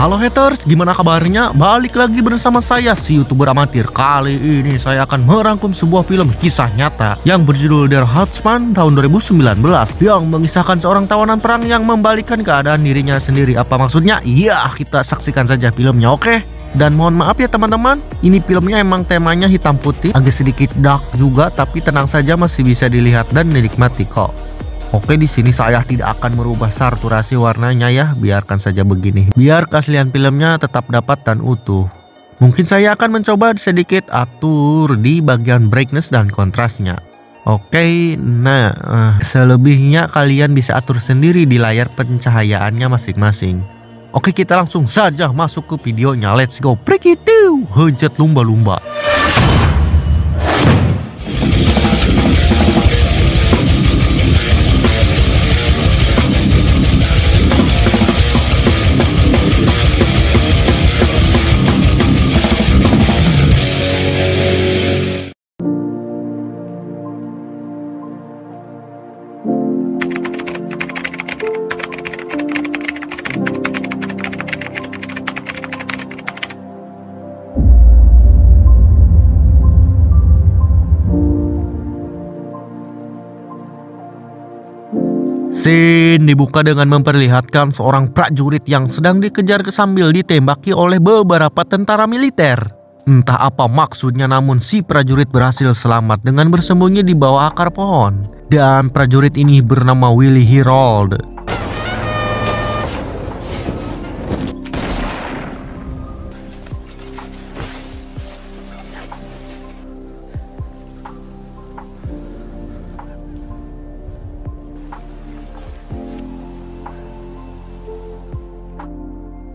Halo haters, gimana kabarnya? Balik lagi bersama saya, si YouTuber amatir. Kali ini saya akan merangkum sebuah film kisah nyata yang berjudul Der Huntsman tahun 2019 yang mengisahkan seorang tawanan perang yang membalikkan keadaan dirinya sendiri. Apa maksudnya? Iya, kita saksikan saja filmnya, oke? Dan mohon maaf ya teman-teman, ini filmnya emang temanya hitam putih, agak sedikit dark juga, tapi tenang saja masih bisa dilihat dan dinikmati kok. Oke, di sini saya tidak akan merubah saturasi warnanya ya, biarkan saja begini. Biar keaslian filmnya tetap dapat dan utuh. Mungkin saya akan mencoba sedikit atur di bagian brightness dan kontrasnya. Oke, nah selebihnya kalian bisa atur sendiri di layar pencahayaannya masing-masing. Oke, kita langsung saja masuk ke videonya. Let's go, break it down. Hujat lumba-lumba. Scene dibuka dengan memperlihatkan seorang prajurit yang sedang dikejar sambil ditembaki oleh beberapa tentara militer. Entah apa maksudnya, namun si prajurit berhasil selamat dengan bersembunyi di bawah akar pohon. Dan prajurit ini bernama Willy Herold.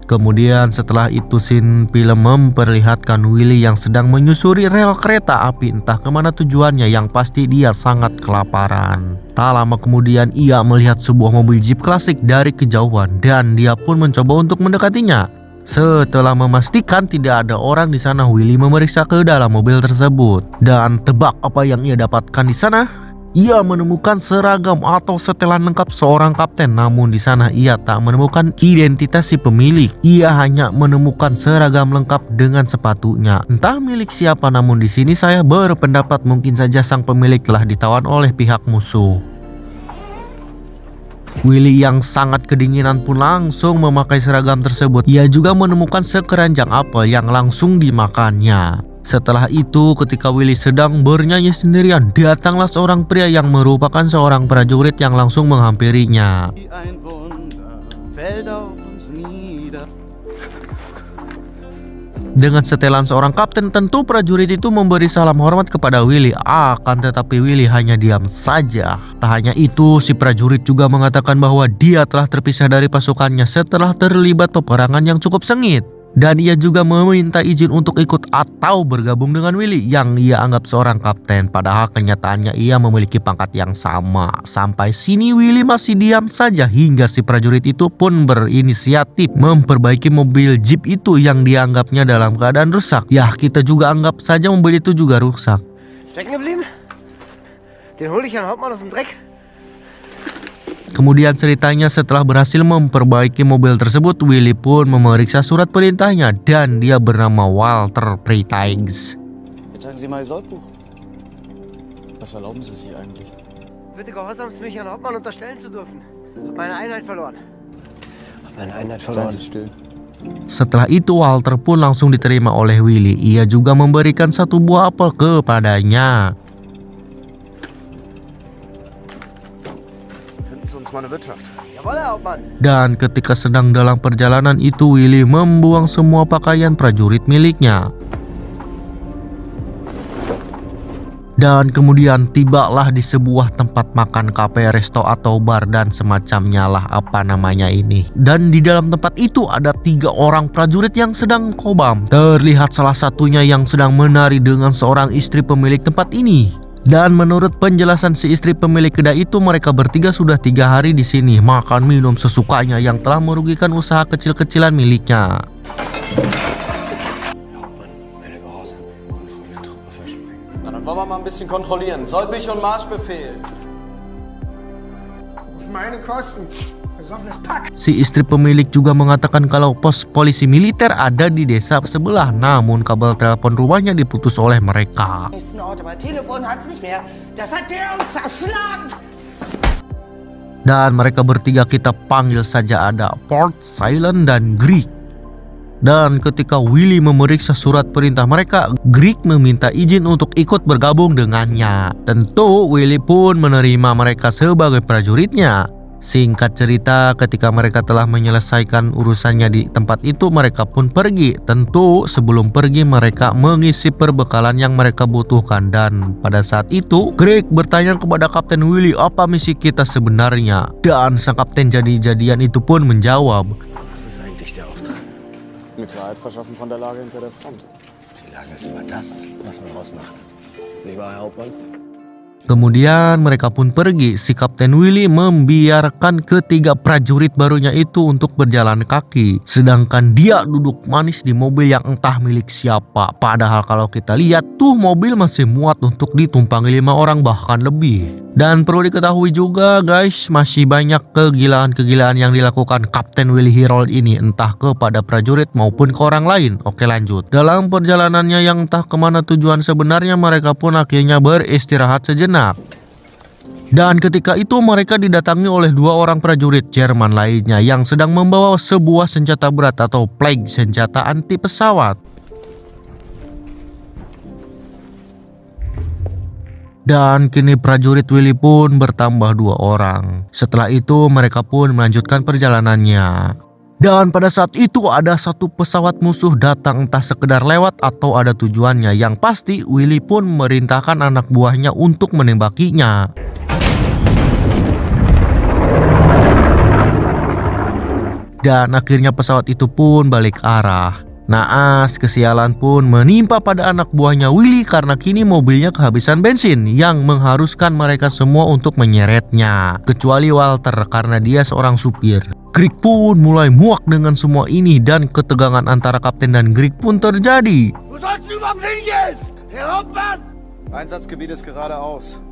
Kemudian setelah itu scene film memperlihatkan Willy yang sedang menyusuri rel kereta api, entah kemana tujuannya, yang pasti dia sangat kelaparan. Tak lama kemudian ia melihat sebuah mobil jeep klasik dari kejauhan dan dia pun mencoba untuk mendekatinya. Setelah memastikan tidak ada orang di sana, Willy memeriksa ke dalam mobil tersebut dan tebak apa yang ia dapatkan di sana? Ia menemukan seragam atau setelan lengkap seorang kapten, namun di sana ia tak menemukan identitas si pemilik. Ia hanya menemukan seragam lengkap dengan sepatunya. Entah milik siapa, namun di sini saya berpendapat mungkin saja sang pemilik telah ditawan oleh pihak musuh. Willy yang sangat kedinginan pun langsung memakai seragam tersebut. Ia juga menemukan sekeranjang apel yang langsung dimakannya. Setelah itu, ketika Willy sedang bernyanyi sendirian, datanglah seorang pria yang merupakan seorang prajurit yang langsung menghampirinya. Dengan setelan seorang kapten, tentu prajurit itu memberi salam hormat kepada Willy. Akan tetapi Willy hanya diam saja. Tak hanya itu, si prajurit juga mengatakan bahwa dia telah terpisah dari pasukannya setelah terlibat peperangan yang cukup sengit. Dan ia juga meminta izin untuk ikut atau bergabung dengan Willy yang ia anggap seorang kapten. Padahal kenyataannya ia memiliki pangkat yang sama. Sampai sini Willy masih diam saja hingga si prajurit itu pun berinisiatif memperbaiki mobil jeep itu yang dianggapnya dalam keadaan rusak. Ya, kita juga anggap saja mobil itu juga rusak. Stecken geblieben? Den hol ich Herrn Hauptmann aus dem Dreck. Kemudian ceritanya setelah berhasil memperbaiki mobil tersebut, Willy pun memeriksa surat perintahnya dan dia bernama Walter Freitags. Sagen Sie mal Ihr Soldbuch. Was erlauben Sie sich eigentlich? Bitte gehorsamst mich Herrn Hauptmann unterstellen zu dürfen. Hab meine Einheit verloren. Seien Sie still. Setelah itu Walter pun langsung diterima oleh Willy. Ia juga memberikan satu buah apel kepadanya. Dan ketika sedang dalam perjalanan itu, Willy membuang semua pakaian prajurit miliknya. Dan kemudian tibalah di sebuah tempat makan, kafe, resto atau bar dan semacamnya lah, apa namanya ini. Dan di dalam tempat itu ada 3 orang prajurit yang sedang kobam. Terlihat salah satunya yang sedang menari dengan seorang istri pemilik tempat ini. Dan menurut penjelasan si istri pemilik kedai itu, mereka bertiga sudah 3 hari di sini makan minum sesukanya yang telah merugikan usaha kecil-kecilan miliknya. Dann wollen wir mal ein bisschen kontrollieren. Sollbich und Marschbefehl. Auf meine Kosten. Si istri pemilik juga mengatakan kalau pos polisi militer ada di desa sebelah, namun kabel telepon rumahnya diputus oleh mereka. Dan mereka bertiga kita panggil saja ada Port, Silent, dan Greek. Dan ketika Willy memeriksa surat perintah mereka, Greek meminta izin untuk ikut bergabung dengannya. Tentu Willy pun menerima mereka sebagai prajuritnya. Singkat cerita, ketika mereka telah menyelesaikan urusannya di tempat itu, mereka pun pergi. Tentu sebelum pergi mereka mengisi perbekalan yang mereka butuhkan. Dan pada saat itu, Greek bertanya kepada Kapten Willy apa misi kita sebenarnya. Dan sang kapten jadi-jadian itu pun menjawab, Mir Klarheit verschaffen von der Lage hinter der Front. Die Lage ist immer das, was man ausmacht. Nicht wahr, Herr Hauptmann? Kemudian mereka pun pergi. Si Kapten Willy membiarkan ketiga prajurit barunya itu untuk berjalan kaki, sedangkan dia duduk manis di mobil yang entah milik siapa. Padahal kalau kita lihat tuh mobil masih muat untuk ditumpangi 5 orang bahkan lebih. Dan perlu diketahui juga guys, masih banyak kegilaan-kegilaan yang dilakukan Kapten Willy Herold ini, entah kepada prajurit maupun ke orang lain. Oke, lanjut. Dalam perjalanannya yang entah kemana tujuan sebenarnya, mereka pun akhirnya beristirahat sejenak. Dan ketika itu mereka didatangi oleh 2 orang prajurit Jerman lainnya yang sedang membawa sebuah senjata berat atau plague, senjata anti pesawat. Dan kini prajurit Willy pun bertambah 2 orang. Setelah itu mereka pun melanjutkan perjalanannya. Dan pada saat itu ada satu pesawat musuh datang, entah sekedar lewat atau ada tujuannya. Yang pasti Willy pun memerintahkan anak buahnya untuk menembakinya. Dan akhirnya pesawat itu pun balik arah. Naas, kesialan pun menimpa pada anak buahnya Willy karena kini mobilnya kehabisan bensin yang mengharuskan mereka semua untuk menyeretnya. Kecuali Walter karena dia seorang supir. Greek pun mulai muak dengan semua ini dan ketegangan antara kapten dan Greek pun terjadi. Wo sollst du überhaupt hingehen? Herr Hauptmann! Einsatzgebiet ist geradeaus.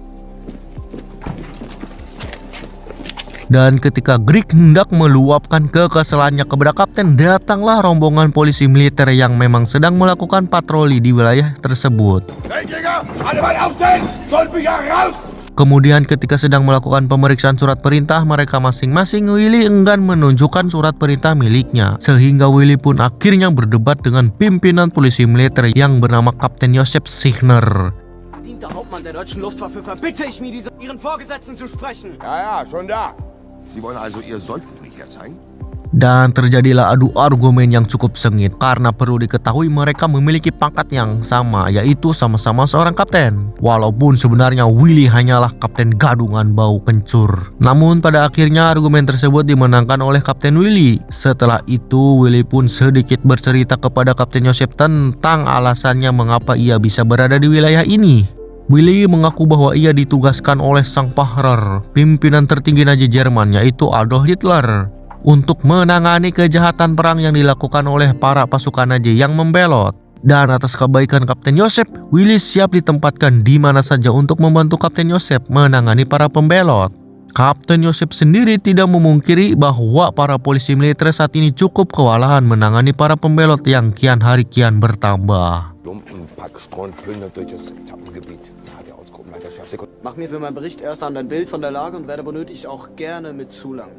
Dan ketika Greek hendak meluapkan kekesalannya kepada kapten, datanglah rombongan polisi militer yang memang sedang melakukan patroli di wilayah tersebut. Kemudian ketika sedang melakukan pemeriksaan surat perintah mereka masing-masing, Willy enggan menunjukkan surat perintah miliknya. Sehingga Willy pun akhirnya berdebat dengan pimpinan polisi militer yang bernama Kapten Joseph Signer. Der Hauptmann der deutschen Luftwaffe verbitte ich mir, Ihren Vorgesetzten zu sprechen. Ja, schon da. Sie wollen also Ihr Soldbücher zeigen? Dan terjadilah adu argumen yang cukup sengit karena perlu diketahui mereka memiliki pangkat yang sama, yaitu sama-sama seorang kapten. Walaupun sebenarnya Willy hanyalah kapten gadungan bau kencur. Namun pada akhirnya argumen tersebut dimenangkan oleh Kapten Willy. Setelah itu Willy pun sedikit bercerita kepada Kapten Joseph tentang alasannya mengapa ia bisa berada di wilayah ini. Willy mengaku bahwa ia ditugaskan oleh sang Führer, pimpinan tertinggi Nazi Jerman, yaitu Adolf Hitler, untuk menangani kejahatan perang yang dilakukan oleh para pasukan Nazi yang membelot. Dan atas kebaikan Kapten Joseph, Willy siap ditempatkan di mana saja untuk membantu Kapten Joseph menangani para pembelot. Kapten Joseph sendiri tidak memungkiri bahwa para polisi militer saat ini cukup kewalahan menangani para pembelot yang kian hari kian bertambah. Lumpenpack streuen plündert durch das Etappengebiet. Da hat der Ortsgruppenleiter Chefsekretär. Mach mir für meinen Bericht erst ein Bild von der Lage und werde benötigt auch gerne mit zulangen.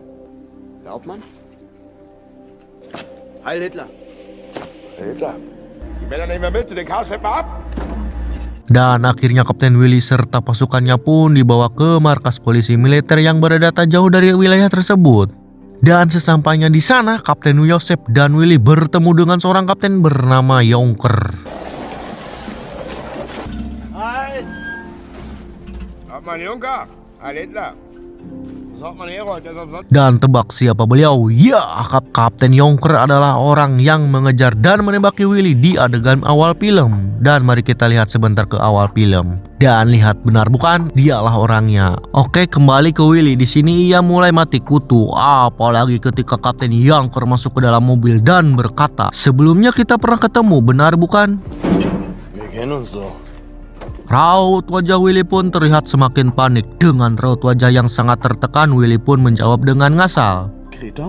Herr Hauptmann? Heil Hitler! Hitler! Die Männer nehmen wir mit, den Chaos schleppt mal ab! Dan akhirnya Kapten Willy serta pasukannya pun dibawa ke markas polisi militer yang berada tak jauh dari wilayah tersebut. Dan sesampainya di sana, Kapten Joseph dan Willy bertemu dengan seorang kapten bernama Jonker. Hi! Hauptmann Juncker! Heil Hitler! Hauptmann Herold, der ist auf Sonntag. Dan tebak siapa beliau? Ya, Kapten Jonker adalah orang yang mengejar dan menembaki Willy di adegan awal film. Dan mari kita lihat sebentar ke awal film. Dan lihat benar bukan? Dialah orangnya. Oke, kembali ke Willy. Di sini ia mulai mati kutu. Apalagi ketika Kapten Jonker masuk ke dalam mobil dan berkata, "Sebelumnya kita pernah ketemu, benar bukan?" Wir kennen uns doch. Raut wajah Willy pun terlihat semakin panik. Dengan raut wajah yang sangat tertekan, Willy pun menjawab dengan ngasal, Greta?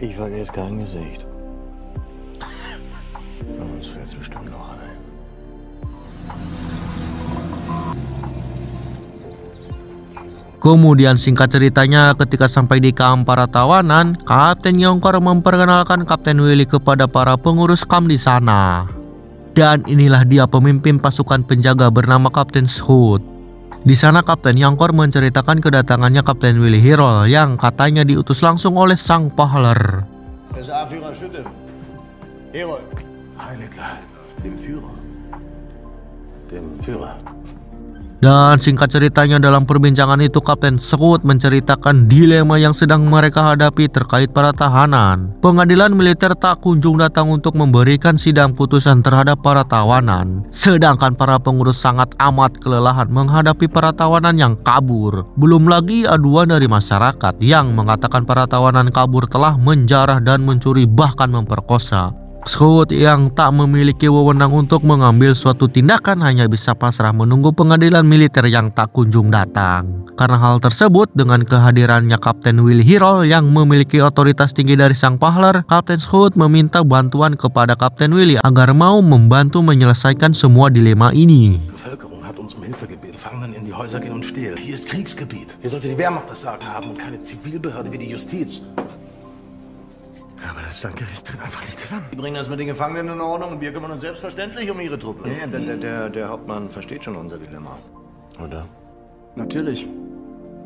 Ich vergesse kein Gesicht. Uns fällt es bestimmt noch ein. Kemudian singkat ceritanya, ketika sampai di kamp para tawanan, Kapten Yongkor memperkenalkan Kapten Willy kepada para pengurus kamp di sana. Dan inilah dia pemimpin pasukan penjaga bernama Kapten Scout. Di sana Kapten Yongkor menceritakan kedatangannya Kapten Willy Hirol yang katanya diutus langsung oleh sang Pahler. SA-Führer Schütte. Herold. Heiligler. Dem Führer. Dem Führer. Dan singkat ceritanya dalam perbincangan itu Kapten Scout menceritakan dilema yang sedang mereka hadapi terkait para tahanan. Pengadilan militer tak kunjung datang untuk memberikan sidang putusan terhadap para tawanan. Sedangkan para pengurus sangat amat kelelahan menghadapi para tawanan yang kabur. Belum lagi aduan dari masyarakat yang mengatakan para tawanan kabur telah menjarah dan mencuri bahkan memperkosa. Scout yang tak memiliki wewenang untuk mengambil suatu tindakan hanya bisa pasrah menunggu pengadilan militer yang tak kunjung datang. Karena hal tersebut, dengan kehadirannya Kapten Willy Hirol yang memiliki otoritas tinggi dari sang Pahler, Kapten Scout meminta bantuan kepada Kapten Willy agar mau membantu menyelesaikan semua dilema ini. Bevölkerung hat uns um Hilfe gebeten. Gefangenen in die Häuser gehen und stehlen. Hier ist Kriegsgebiet. Hier sollte die Wehrmacht das Sagen haben und keine Zivilbehörde wie die Justiz. Aber das Landgericht tritt einfach nicht zusammen. Die bringen das mit den Gefangenen in Ordnung und wir kümmern uns selbstverständlich um ihre Truppe. Ja, der Hauptmann versteht schon unser Dilemma. Oder? Natürlich.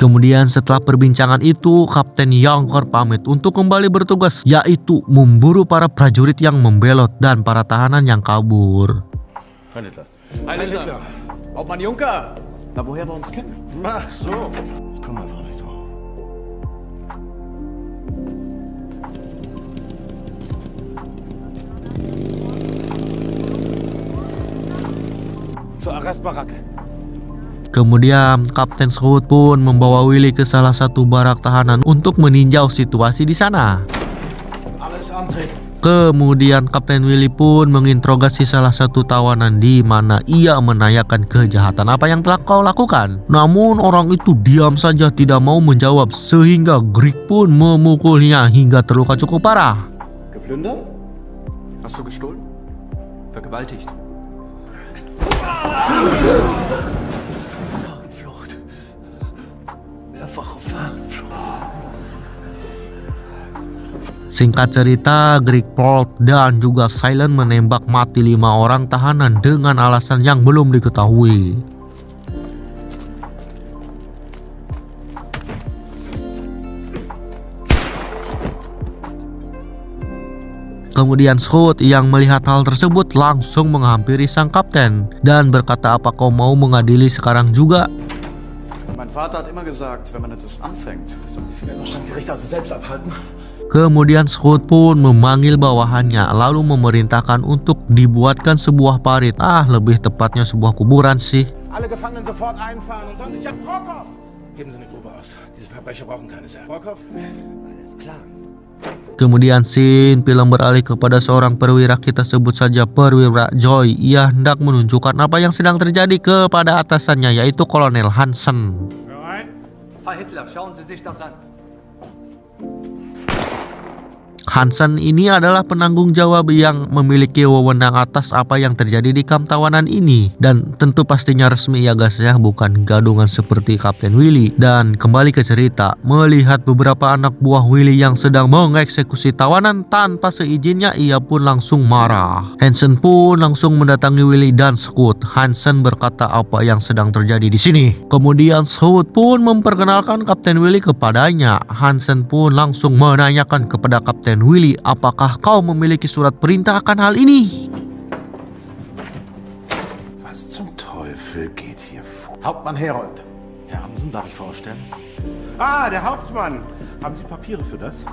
Kemudian setelah perbincangan itu, Kapten Yongkor pamit untuk kembali bertugas, yaitu memburu para prajurit yang membelot dan para tahanan yang kabur. Heiligler. Heiligler. Hauptmann Juncker. Na, woher wir uns kennen? Ach so. Ich komme einfach nicht drauf. Zur Arrestbaracke. Kemudian Kapten Scout pun membawa Willy ke salah satu barak tahanan untuk meninjau situasi di sana. Alles antreten. Kemudian Kapten Willy pun menginterogasi salah satu tawanan di mana ia menanyakan kejahatan apa yang telah kau lakukan. Namun orang itu diam saja tidak mau menjawab sehingga Greg pun memukulnya hingga terluka cukup parah. Geplündert? Hast du gestohlen? Vergewaltigt? Flucht. Mehrfache Flucht. Singkat cerita, Greg Polt dan juga Silent menembak mati 5 orang tahanan dengan alasan yang belum diketahui. Kemudian Scout yang melihat hal tersebut langsung menghampiri sang kapten dan berkata, apa kau mau mengadili sekarang juga? Mein Vater hat immer gesagt, wenn man etwas anfängt. Sie werden das Standgericht also selbst abhalten. Kemudian Scout pun memanggil bawahannya lalu memerintahkan untuk dibuatkan sebuah parit. Lebih tepatnya sebuah kuburan sih. Alle Gefangenen sofort einfahren und sollen sich an Brockhoff. Geben Sie eine Grube aus. Diese Verbrecher brauchen keine Särge. Brockhoff? Alles klar. Kemudian scene film beralih kepada seorang perwira, kita sebut saja Perwira Joy. Ia hendak menunjukkan apa yang sedang terjadi kepada atasannya, yaitu Kolonel Hansen. Herr Hitler, schauen Sie sich das an. Hansen ini adalah penanggung jawab yang memiliki wewenang atas apa yang terjadi di kamp tawanan ini. Dan tentu pastinya resmi ya guys ya, bukan gadungan seperti Kapten Willy. Dan kembali ke cerita, melihat beberapa anak buah Willy yang sedang mengeksekusi tawanan tanpa seizinnya, ia pun langsung marah. Hansen pun langsung mendatangi Willy dan Scout. Hansen berkata apa yang sedang terjadi di sini. Kemudian Scout pun memperkenalkan Kapten Willy kepadanya. Hansen pun langsung menanyakan kepada Kapten Willy, apakah kau memiliki surat perintah akan hal ini? Was zum Teufel geht hier vor? Hauptmann Herold. Herr Hansen, darf ich vorstellen? Ah, der Hauptmann. Haben Sie Papiere für das?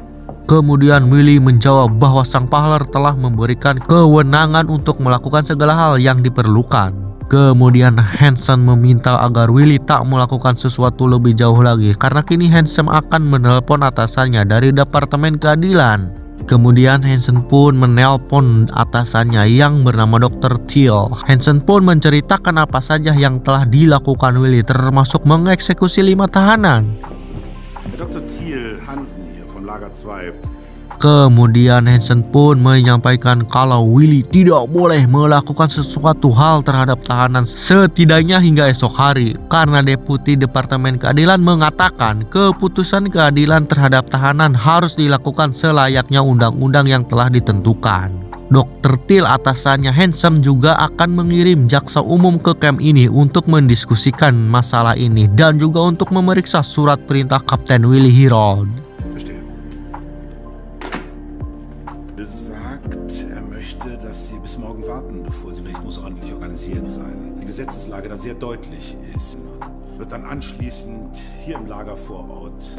Kemudian Willy menjawab bahwa sang Pahler telah memberikan kewenangan untuk melakukan segala hal yang diperlukan. Kemudian Hansen meminta agar Willy tak melakukan sesuatu lebih jauh lagi karena kini Hansen akan menelpon atasannya dari Departemen Keadilan. Kemudian Hansen pun menelpon atasannya yang bernama Dr. Thiel. Hansen pun menceritakan apa saja yang telah dilakukan Willy, termasuk mengeksekusi 5 tahanan. Herr Dr. Dr. Thiel Hansen hier von Lager 2. Kemudian Hansen pun menyampaikan kalau Willy tidak boleh melakukan sesuatu hal terhadap tahanan setidaknya hingga esok hari, karena Deputi Departemen Keadilan mengatakan keputusan keadilan terhadap tahanan harus dilakukan selayaknya undang-undang yang telah ditentukan. Dr. Thiel atasannya Hansen juga akan mengirim jaksa umum ke camp ini untuk mendiskusikan masalah ini dan juga untuk memeriksa surat perintah Kapten Willy Herold. Dass Sie bis morgen warten, bevor Sie Bericht muss ordentlich organisiert sein. Die Gesetzeslage da sehr deutlich ist, wird dann anschließend hier im Lager vor Ort.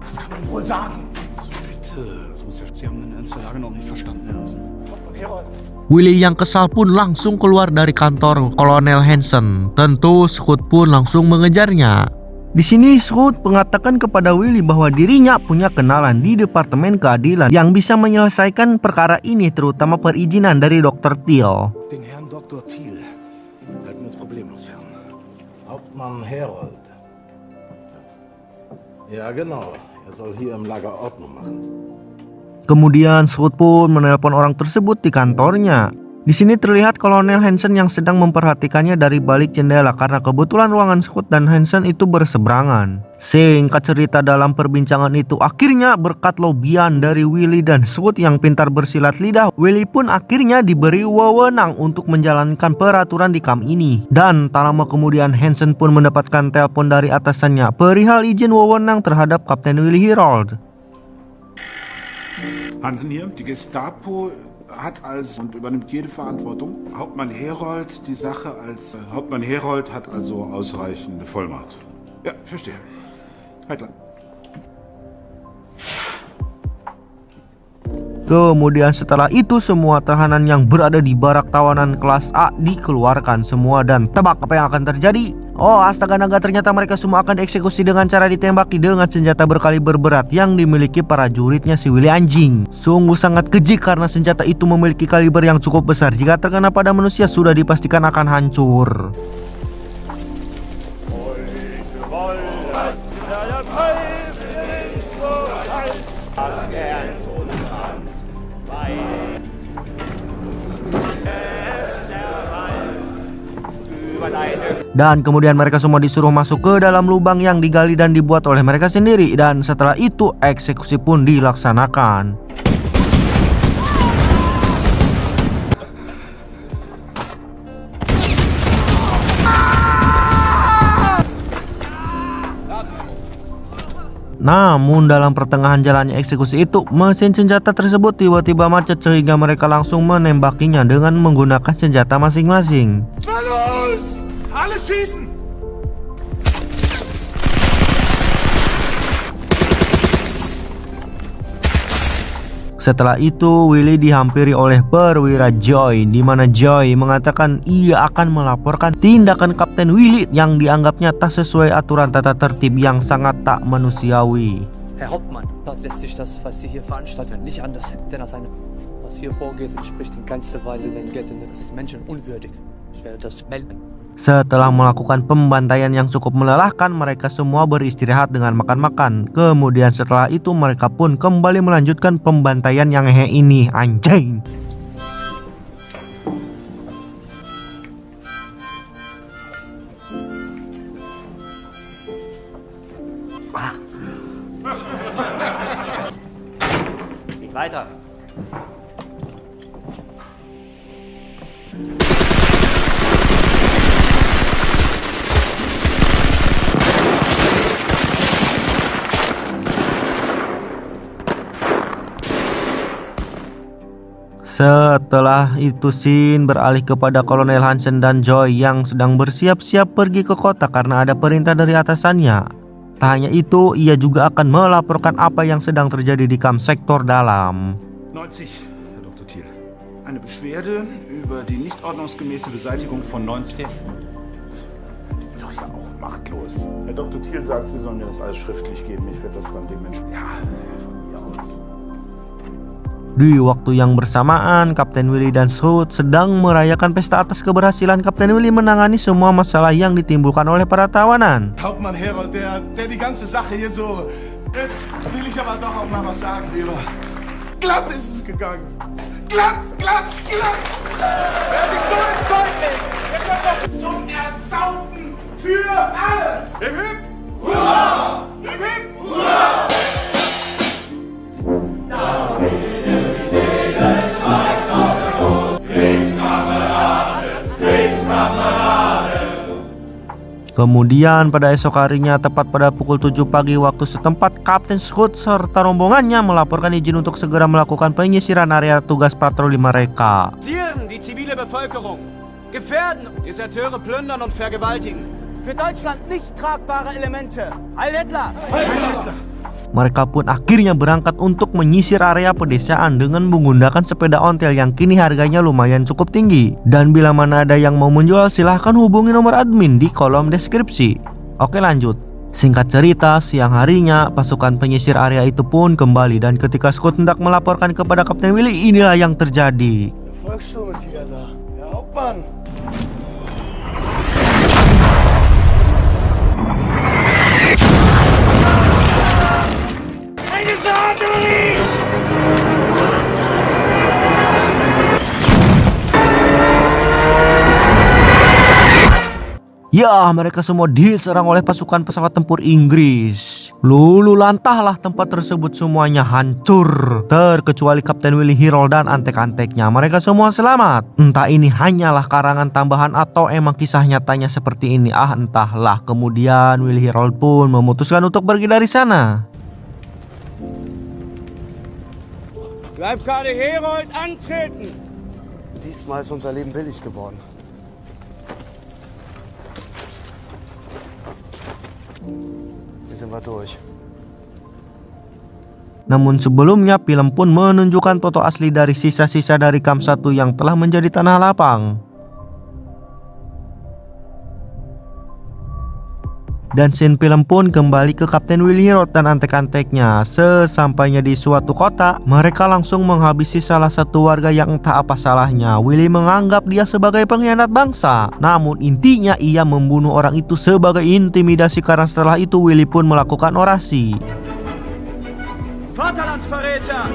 Das kann man wohl sagen. Also bitte, das muss ja... Sie haben den Ernst der Lage noch nicht verstanden, Ernst. Willy yang kesal pun langsung keluar dari kantor Kolonel Hansen. Tentu Scott pun langsung mengejarnya. Di sini Scott mengatakan kepada Willy bahwa dirinya punya kenalan di Departemen Keadilan yang bisa menyelesaikan perkara ini, terutama perizinan dari Dr. Thiel. Den Herrn Dr. Thiel halten wir uns problemlos fern. Hauptmann Herold. Ja genau, er soll hier im Lager Ordnung machen. Kemudian Scott pun menelpon orang tersebut di kantornya. Di sini terlihat Kolonel Hansen yang sedang memperhatikannya dari balik jendela karena kebetulan ruangan Scott dan Hansen itu berseberangan. Singkat cerita, dalam perbincangan itu akhirnya berkat lobian dari Willy dan Scott yang pintar bersilat lidah, Willy pun akhirnya diberi wewenang untuk menjalankan peraturan di kamp ini. Dan tak lama kemudian Hansen pun mendapatkan telepon dari atasannya perihal izin wewenang terhadap Kapten Willy Herold. Hansen hier, die Gestapo hat und übernimmt jede Verantwortung. Hauptmann Herold die Sache als Hauptmann Herold hat also ausreichende Vollmacht. Ja, verstehe. Heidler. Kemudian setelah itu semua tahanan yang berada di barak tawanan kelas A dikeluarkan semua, dan tebak apa yang akan terjadi? Oh astaga naga, ternyata mereka semua akan dieksekusi dengan cara ditembaki dengan senjata berkaliber berat yang dimiliki prajuritnya si Willy anjing. Sungguh sangat keji karena senjata itu memiliki kaliber yang cukup besar. Jika terkena pada manusia sudah dipastikan akan hancur. Dan kemudian mereka semua disuruh masuk ke dalam lubang yang digali dan dibuat oleh mereka sendiri. Dan setelah itu eksekusi pun dilaksanakan. Namun dalam pertengahan jalannya eksekusi itu, mesin senjata tersebut tiba-tiba macet sehingga mereka langsung menembakinya dengan menggunakan senjata masing-masing. Setelah itu Willy dihampiri oleh perwira Joy, di mana Joy mengatakan ia akan melaporkan tindakan Kapten Willy yang dianggapnya tak sesuai aturan tata tertib yang sangat tak manusiawi. Herr Hauptmann, dort lässt sich das, was Sie hier veranstalten, nicht anders, denn als was hier vorgeht, entspricht in keinster Weise den Geltenden. Das ist menschenunwürdig. Ich werde das melden. Setelah melakukan pembantaian yang cukup melelahkan, mereka semua beristirahat dengan makan-makan. Kemudian setelah itu mereka pun kembali melanjutkan pembantaian yang hehe ini, anjing. Weiter. Setelah itu scene beralih kepada Kolonel Hansen dan Joy yang sedang bersiap-siap pergi ke kota karena ada perintah dari atasannya. Tak hanya itu, ia juga akan melaporkan apa yang sedang terjadi di kamp sektor dalam. 90, Herr Dr. Thiel. Eine Beschwerde über die nicht ordnungsgemäße Beseitigung von 90. Doch ja auch machtlos. Herr Dr. Thiel sagt, Sie sollen mir das alles schriftlich geben. Ich werde das dann dementsprechend. Ja, von mir aus. Di waktu yang bersamaan, Kapten Willy dan Scott sedang merayakan pesta atas keberhasilan Kapten Willy menangani semua masalah yang ditimbulkan oleh para tawanan. Hauptmann Herold, der die ganze Sache hier so... Jetzt will ich aber doch auch mal was sagen, lieber. Glatt ist es gegangen. Glatt, glatt, glatt. Wer sich so ins Zeug legt, der wird doch zum Ersaufen für alle. Hip, hip. Hurra! Hip, hip. Hurra! Kemudian pada esok harinya tepat pada pukul 7 pagi waktu setempat, Kapten Scott serta rombongannya melaporkan izin untuk segera melakukan penyisiran area tugas patroli mereka. Die zivile Bevölkerung, gefährden, Deserteure plündern und vergewaltigen. Für Deutschland nicht tragbare Elemente. Heil Hitler! Heil Hitler! Mereka pun akhirnya berangkat untuk menyisir area pedesaan dengan menggunakan sepeda ontel yang kini harganya lumayan cukup tinggi. Dan bila mana ada yang mau menjual, silahkan hubungi nomor admin di kolom deskripsi. Oke, lanjut. Singkat cerita, siang harinya pasukan penyisir area itu pun kembali, dan ketika Scott hendak melaporkan kepada Kapten Willy, inilah yang terjadi. Volkssturm ist wieder da. Herr Hauptmann! Ya, mereka semua diserang oleh pasukan pesawat tempur Inggris. Lulu lantahlah tempat tersebut, semuanya hancur, terkecuali Kapten Willy Herold dan antek-anteknya. Mereka semua selamat. Entah ini hanyalah karangan tambahan atau emang kisah nyatanya seperti ini. Entahlah. Kemudian Willy Herold pun memutuskan untuk pergi dari sana. Leibgarde Herold antreten! Diesmal ist unser Leben billig geworden. Hier sind wir durch. Namun sebelumnya film pun menunjukkan foto asli dari sisa-sisa dari Camp 1 yang telah menjadi tanah lapang. Dan scene film pun kembali ke Kapten Willy Herold dan antek-anteknya. Sesampainya di suatu kota, mereka langsung menghabisi salah satu warga yang entah apa salahnya. Willy menganggap dia sebagai pengkhianat bangsa. Namun intinya ia membunuh orang itu sebagai intimidasi, karena setelah itu Willy pun melakukan orasi. Vaterlandsverräter!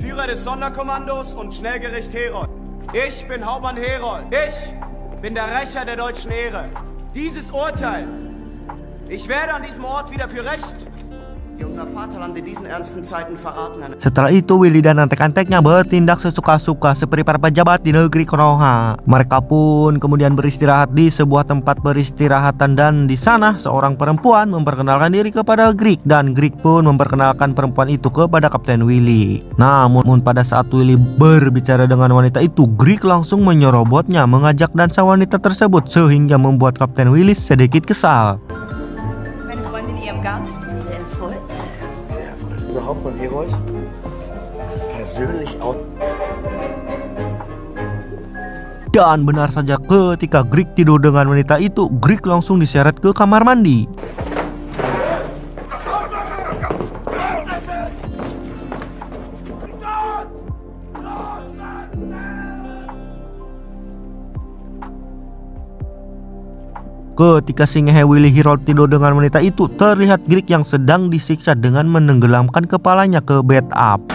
Führer des Sonderkommandos und Schnellgericht Herold. Ich bin Hauptmann Herold. Ich bin der Rächer der deutschen Ehre. Dieses Urteil, ich werde an diesem Ort wieder für Recht, die unser Vaterland in diesen ernsten Zeiten verraten. Setelah itu Willy dan antek-anteknya bertindak sesuka-suka seperti para pejabat di negeri Konoha. Mereka pun kemudian beristirahat di sebuah tempat peristirahatan, dan di sana seorang perempuan memperkenalkan diri kepada Greek, dan Greek pun memperkenalkan perempuan itu kepada Kapten Willy. Namun pada saat Willy berbicara dengan wanita itu, Greek langsung menyerobotnya, mengajak dansa wanita tersebut, sehingga membuat Kapten Willy sedikit kesal. Meine Freundin in ihrem Garten. Sehr erfreut. Sehr erfreut. Unser Hauptmann Herold persönlich out. Dan benar saja, ketika Greek tidur dengan wanita itu, Greek langsung diseret ke kamar mandi. Ketika si ngehe Willy Herold tidur dengan wanita itu, terlihat Greek yang sedang disiksa dengan menenggelamkan kepalanya ke bathtub.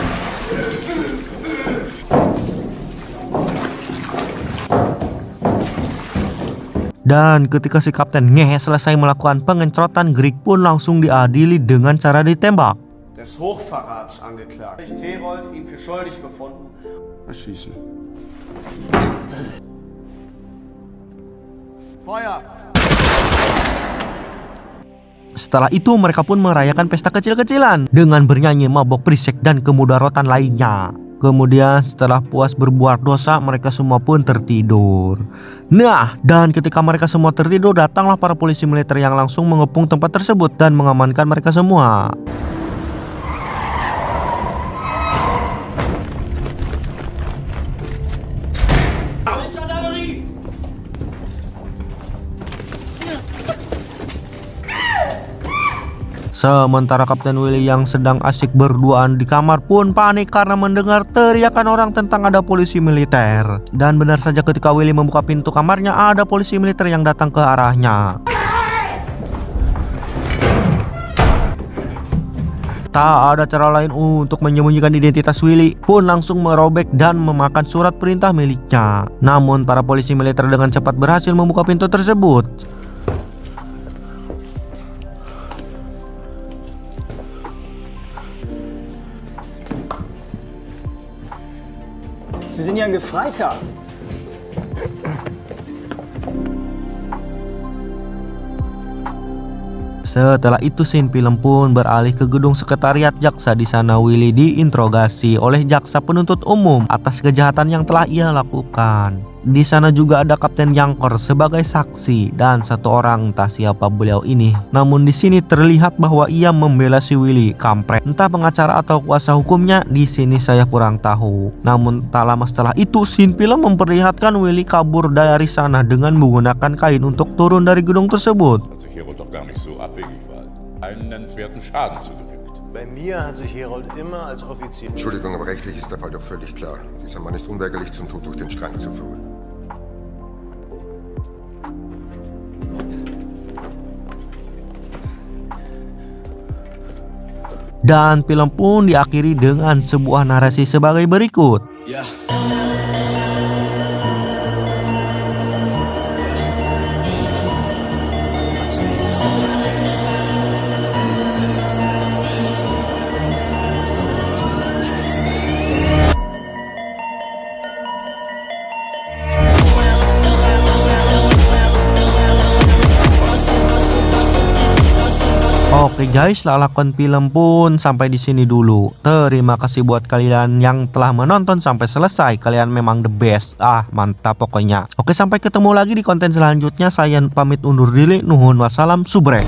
Dan ketika si Kapten ngehe selesai melakukan pengencrotan, Greek pun langsung diadili dengan cara ditembak. Des Hochverrats angeklagt. Herold ihn für schuldig befunden. Erschießen. Feuer! Setelah itu mereka pun merayakan pesta kecil-kecilan dengan bernyanyi, mabok, berisik, dan kemudaratan lainnya. Kemudian setelah puas berbuat dosa, mereka semua pun tertidur. Nah, dan ketika mereka semua tertidur, datanglah para polisi militer yang langsung mengepung tempat tersebut dan mengamankan mereka semua. Sementara Kapten Willy yang sedang asyik berduaan di kamar pun panik karena mendengar teriakan orang tentang ada polisi militer. Dan benar saja ketika Willy membuka pintu kamarnya, ada polisi militer yang datang ke arahnya. Tak ada cara lain untuk menyembunyikan identitas Willy, pun langsung merobek dan memakan surat perintah miliknya. Namun para polisi militer dengan cepat berhasil membuka pintu tersebut. Sie sind ja ein Gefreiter. Setelah itu scene film pun beralih ke gedung sekretariat jaksa. Di sana Willy diinterogasi oleh jaksa penuntut umum atas kejahatan yang telah ia lakukan. Di sana juga ada Kapten Yangkor sebagai saksi dan satu orang, entah siapa beliau ini. Namun di sini terlihat bahwa ia membela si Willy, kampret. Entah pengacara atau kuasa hukumnya, di sini saya kurang tahu. Namun tak lama setelah itu scene film memperlihatkan Willy kabur dari sana dengan menggunakan kain untuk turun dari gedung tersebut. Bei mir hat sich Herold immer als Offizier... Entschuldigung, aber rechtlich ist der Fall doch völlig klar. Dieser Mann ist unweigerlich zum Tod durch den Strang zu führen. Dan film pun diakhiri dengan sebuah narasi sebagai berikut. Ja. Oke guys, lalakan film pun sampai di sini dulu. Terima kasih buat kalian yang telah menonton sampai selesai. Kalian memang the best. Mantap pokoknya. Oke, sampai ketemu lagi di konten selanjutnya. Saya pamit undur diri. Nuhun wassalam, subrek.